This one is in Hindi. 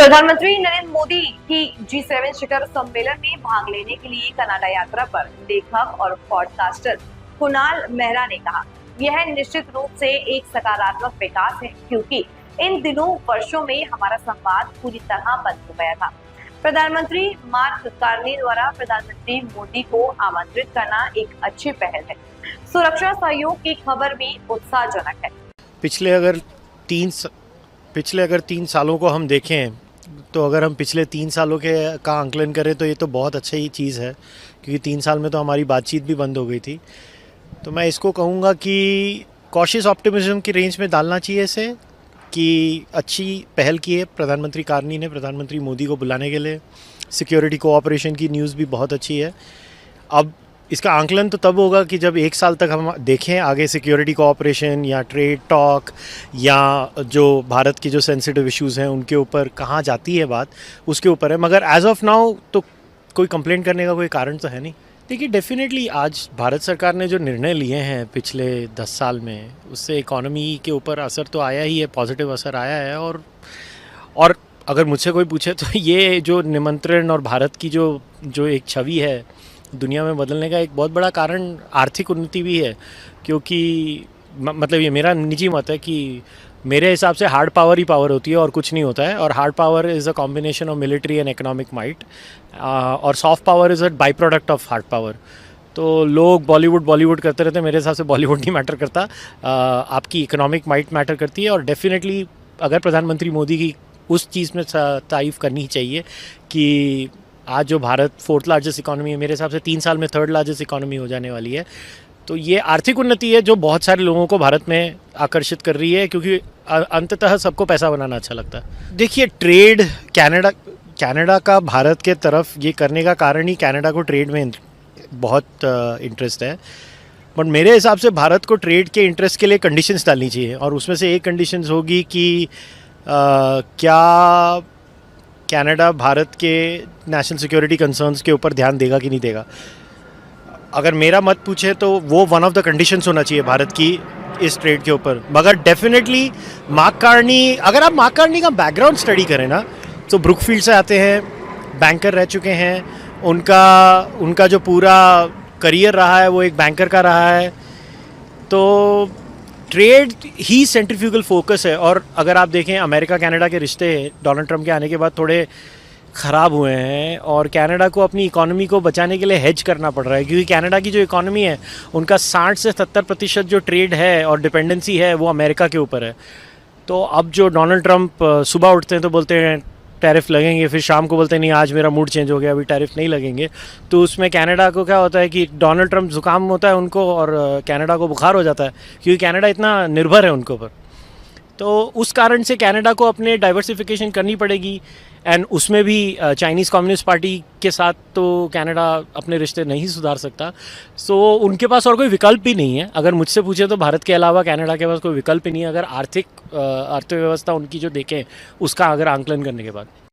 प्रधानमंत्री नरेंद्र मोदी की G7 शिखर सम्मेलन में भाग लेने के लिए कनाडा यात्रा पर लेखक और पॉडकास्टर कुणाल मेहरा ने कहा, यह निश्चित रूप से एक सकारात्मक विकास है क्योंकि इन दिनों वर्षों में हमारा संवाद पूरी तरह बंद हो गया था। प्रधानमंत्री मार्क कार्नी द्वारा प्रधानमंत्री मोदी को आमंत्रित करना एक अच्छी पहल है। सुरक्षा सहयोग की खबर भी उत्साहजनक है। पिछले अगर 3 सालों को हम देखें तो अगर हम पिछले 3 सालों के का आंकलन करें तो ये तो बहुत अच्छा ही चीज़ है, क्योंकि 3 साल में तो हमारी बातचीत भी बंद हो गई थी। तो मैं इसको कहूँगा कि कॉशियस ऑप्टिमिज्म की रेंज में डालना चाहिए इसे, कि अच्छी पहल की है प्रधानमंत्री कार्नी ने प्रधानमंत्री मोदी को बुलाने के लिए। सिक्योरिटी कोऑपरेशन की न्यूज़ भी बहुत अच्छी है। अब इसका आंकलन तो तब होगा कि जब 1 साल तक हम देखें आगे सिक्योरिटी कोऑपरेशन या ट्रेड टॉक या जो भारत की जो सेंसिटिव इश्यूज़ हैं उनके ऊपर कहाँ जाती है बात, उसके ऊपर है। मगर एज ऑफ नाउ तो कोई कंप्लेंट करने का कोई कारण तो है नहीं। देखिए, डेफिनेटली आज भारत सरकार ने जो निर्णय लिए हैं पिछले 10 साल में, उससे इकॉनमी के ऊपर असर तो आया ही है, पॉजिटिव असर आया है। और अगर मुझसे कोई पूछे तो ये जो निमंत्रण और भारत की जो एक छवि है दुनिया में बदलने का एक बहुत बड़ा कारण आर्थिक उन्नति भी है। क्योंकि मतलब ये मेरा निजी मत है कि मेरे हिसाब से हार्ड पावर ही पावर होती है और कुछ नहीं होता है। और hard power is a combination of military and economic might, और soft power is a byproduct of hard power. तो लोग बॉलीवुड करते रहते हैं, मेरे हिसाब से बॉलीवुड नहीं मैटर करता, आपकी इकोनॉमिक माइट मैटर करती है। और डेफिनेटली अगर प्रधानमंत्री मोदी की उस चीज़ में तारीफ़ करनी चाहिए कि आज जो भारत 4th लार्जेस्ट इकॉनमी है, मेरे हिसाब से 3 साल में 3rd लार्जेस्ट इकॉनमी हो जाने वाली है। तो ये आर्थिक उन्नति है जो बहुत सारे लोगों को भारत में आकर्षित कर रही है, क्योंकि अंततः सबको पैसा बनाना अच्छा लगता है। देखिए, ट्रेड कनाडा का भारत के तरफ ये करने का कारण ही कनाडा को ट्रेड में बहुत इंटरेस्ट है। बट मेरे हिसाब से भारत को ट्रेड के इंटरेस्ट के लिए कंडीशंस डालनी चाहिए, और उसमें से एक कंडीशंस होगी कि क्या कनाडा भारत के नेशनल सिक्योरिटी कंसर्न्स के ऊपर ध्यान देगा कि नहीं देगा। अगर मेरा मत पूछे तो वो वन ऑफ द कंडीशंस होना चाहिए भारत की इस ट्रेड के ऊपर। मगर डेफिनेटली मार्क कार्नी, अगर आप मार्क कार्नी का बैकग्राउंड स्टडी करें ना, तो ब्रुकफील्ड से आते हैं, बैंकर रह चुके हैं, उनका जो पूरा करियर रहा है वो एक बैंकर का रहा है। तो ट्रेड ही सेंट्रीफ्यूगल फोकस है। और अगर आप देखें अमेरिका कनाडा के रिश्ते डोनाल्ड ट्रंप के आने के बाद थोड़े ख़राब हुए हैं, और कनाडा को अपनी इकॉनमी को बचाने के लिए हेज करना पड़ रहा है, क्योंकि कनाडा की जो इकॉनमी है उनका 60 से 70% जो ट्रेड है और डिपेंडेंसी है वो अमेरिका के ऊपर है। तो अब जो डोनाल्ड ट्रंप सुबह उठते हैं तो बोलते हैं टैरिफ लगेंगे, फिर शाम को बोलते हैं नहीं आज मेरा मूड चेंज हो गया, अभी टैरिफ नहीं लगेंगे। तो उसमें कनाडा को क्या होता है कि डोनाल्ड ट्रंप जुकाम होता है उनको, और कनाडा को बुखार हो जाता है, क्योंकि कनाडा इतना निर्भर है उनके ऊपर। तो उस कारण से कनाडा को अपने डाइवर्सिफिकेशन करनी पड़ेगी। एंड उसमें भी चाइनीज़ कम्युनिस्ट पार्टी के साथ तो कनाडा अपने रिश्ते नहीं सुधार सकता। सो उनके पास और कोई विकल्प भी नहीं है। अगर मुझसे पूछे तो भारत के अलावा कनाडा के पास कोई विकल्प ही नहीं है, अगर आर्थिक अर्थव्यवस्था उनकी जो देखें उसका अगर आंकलन करने के बाद।